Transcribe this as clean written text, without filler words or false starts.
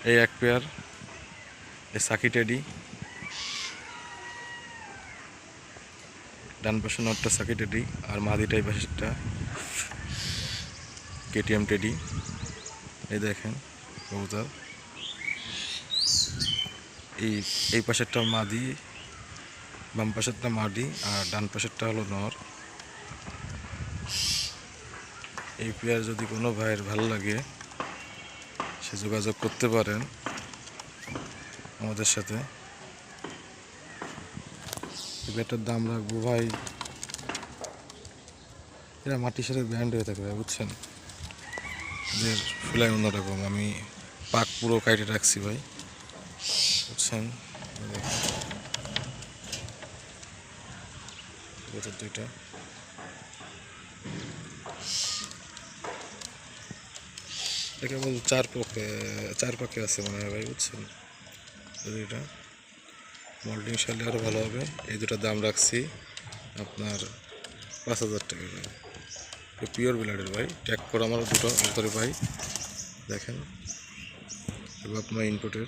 এই এক পেয়ার এই সাকি টেডি, ডান পাশে নটটা সাকি টেডি আর মাদিটা এই পাশেরটা কেটিএম টেডি। এই দেখেন কবুতর, এই পাশেরটা মাদি, বাম পাশেরটা মাদি আর ডান পাশেরটা হলো নর। এই পেয়ার যদি কোনো ভাইয়ের ভালো লাগে সে যোগাযোগ করতে পারেন আমাদের সাথে। এই পেয়ারটার দাম রাখবো ভাই, এরা মাটির সাথে ব্যান্ড হয়ে থাকে ভাই, বুঝছেন, এদের ফিলাই অন্যরকম। আমি পাক পুরো কাইটে রাখছি ভাই, বুঝছেন। দুইটা কেবল চার পাকে আছে মনে হয় ভাই, বুঝছেন। দুইটা মল্টিং শালে আরও ভালো হবে। এই দুটার দাম রাখছি আপনার 5,000 টাকা ভাই। পিওর ব্লাডের ভাই, ট্যাগ করা আমার দুটো ভিতরে ভাই, দেখেন এবার আপনার ইনপুটের